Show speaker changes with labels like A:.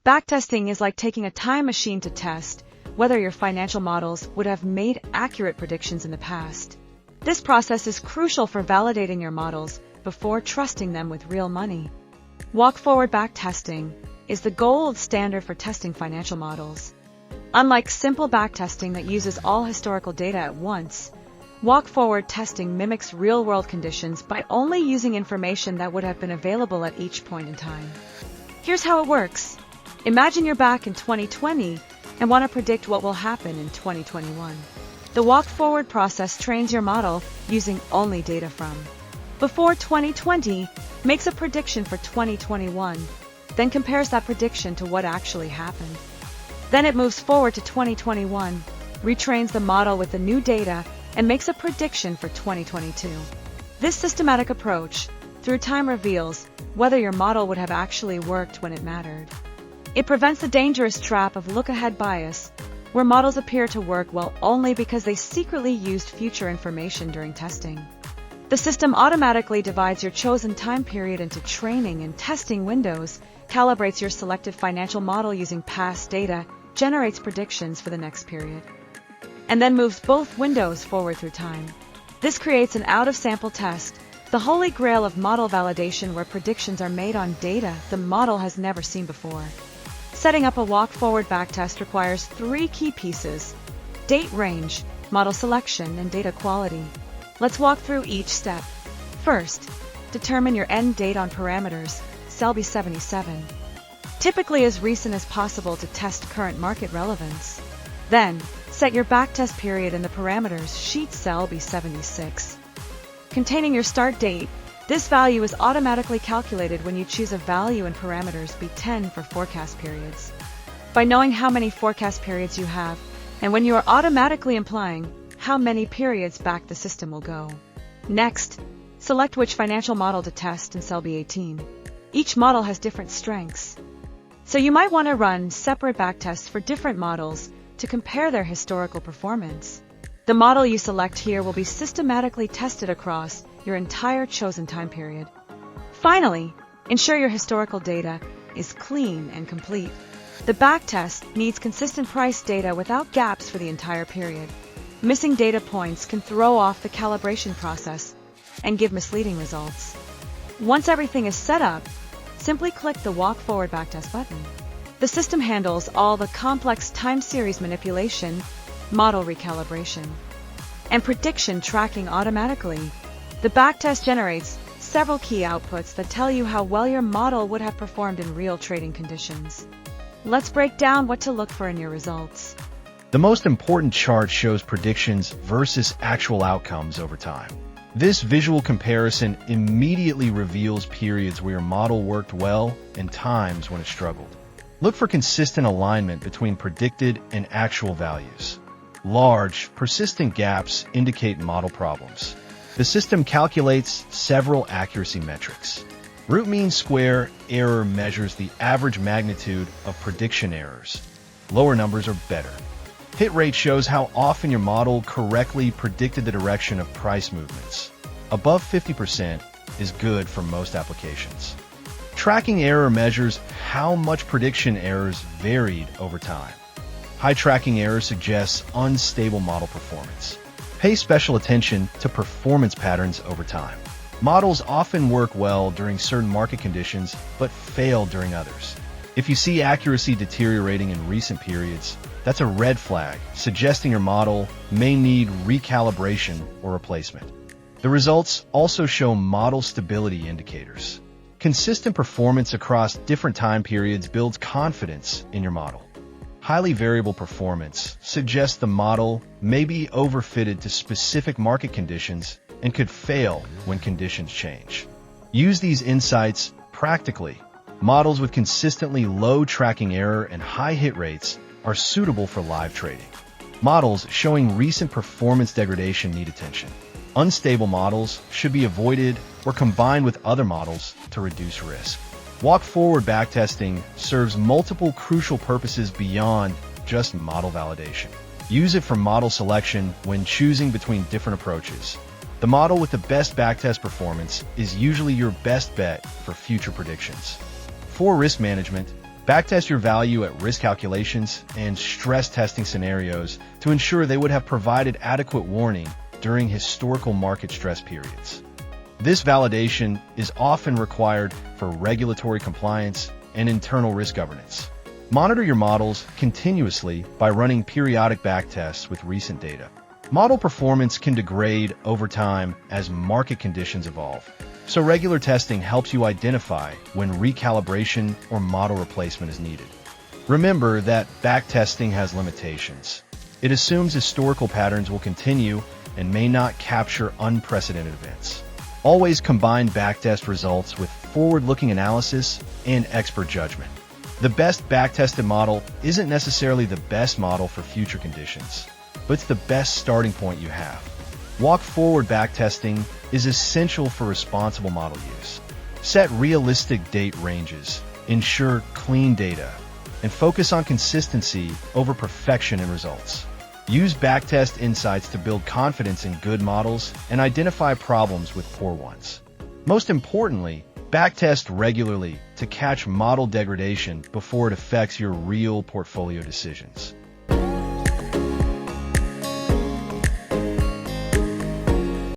A: Backtesting is like taking a time machine to test whether your financial models would have made accurate predictions in the past. This process is crucial for validating your models before trusting them with real money. Walk-forward backtesting is the gold standard for testing financial models. Unlike simple backtesting that uses all historical data at once, walk-forward testing mimics real-world conditions by only using information that would have been available at each point in time. Here's how it works. Imagine you're back in 2020 and want to predict what will happen in 2021. The walk-forward process trains your model using only data from before 2020, makes a prediction for 2021, then compares that prediction to what actually happened. Then it moves forward to 2021, retrains the model with the new data, and makes a prediction for 2022. This systematic approach, through time, reveals whether your model would have actually worked when it mattered. It prevents the dangerous trap of look-ahead bias, where models appear to work well only because they secretly used future information during testing. The system automatically divides your chosen time period into training and testing windows, calibrates your selected financial model using past data, generates predictions for the next period, and then moves both windows forward through time. This creates an out-of-sample test, the holy grail of model validation where predictions are made on data the model has never seen before. Setting up a walk-forward backtest requires 3 key pieces: date range, model selection, and data quality. Let's walk through each step. First, determine your end date on parameters, Selby 77. Typically as recent as possible to test current market relevance. Then, set your backtest period in the parameters sheet Selby 76. Containing your start date, this value is automatically calculated when you choose a value in parameters B10 for forecast periods. By knowing how many forecast periods you have, and when you are automatically implying how many periods back the system will go. Next, select which financial model to test in Selby 18. Each model has different strengths, so you might want to run separate backtests for different models to compare their historical performance. The model you select here will be systematically tested across your entire chosen time period. Finally, ensure your historical data is clean and complete. The backtest needs consistent price data without gaps for the entire period. Missing data points can throw off the calibration process and give misleading results. Once everything is set up, simply click the Walk Forward Backtest button. The system handles all the complex time series manipulation, model recalibration, and prediction tracking automatically. The backtest generates several key outputs that tell you how well your model would have performed in real trading conditions. Let's break down what to look for in your results.
B: The most important chart shows predictions versus actual outcomes over time. This visual comparison immediately reveals periods where your model worked well and times when it struggled. Look for consistent alignment between predicted and actual values. Large, persistent gaps indicate model problems. The system calculates several accuracy metrics. Root mean square error measures the average magnitude of prediction errors. Lower numbers are better. Hit rate shows how often your model correctly predicted the direction of price movements. Above 50% is good for most applications. Tracking error measures how much prediction errors varied over time. High tracking error suggests unstable model performance. Pay special attention to performance patterns over time. Models often work well during certain market conditions, but fail during others. If you see accuracy deteriorating in recent periods, that's a red flag, suggesting your model may need recalibration or replacement. The results also show model stability indicators. Consistent performance across different time periods builds confidence in your model. Highly variable performance suggests the model may be overfitted to specific market conditions and could fail when conditions change. Use these insights practically. Models with consistently low tracking error and high hit rates are suitable for live trading. Models showing recent performance degradation need attention. Unstable models should be avoided or combined with other models to reduce risk. Walk-forward backtesting serves multiple crucial purposes beyond just model validation. Use it for model selection when choosing between different approaches. The model with the best backtest performance is usually your best bet for future predictions. For risk management, Backtest your value at risk calculations and stress testing scenarios to ensure they would have provided adequate warning during historical market stress periods. This validation is often required for regulatory compliance and internal risk governance. Monitor your models continuously by running periodic backtests with recent data. Model performance can degrade over time as market conditions evolve, so regular testing helps you identify when recalibration or model replacement is needed. Remember that backtesting has limitations. It assumes historical patterns will continue and may not capture unprecedented events. Always combine backtest results with forward-looking analysis and expert judgment. The best backtested model isn't necessarily the best model for future conditions, but it's the best starting point you have. Walk-forward backtesting is essential for responsible model use. Set realistic date ranges, ensure clean data, and focus on consistency over perfection in results. Use backtest insights to build confidence in good models and identify problems with poor ones. Most importantly, backtest regularly to catch model degradation before it affects your real portfolio decisions.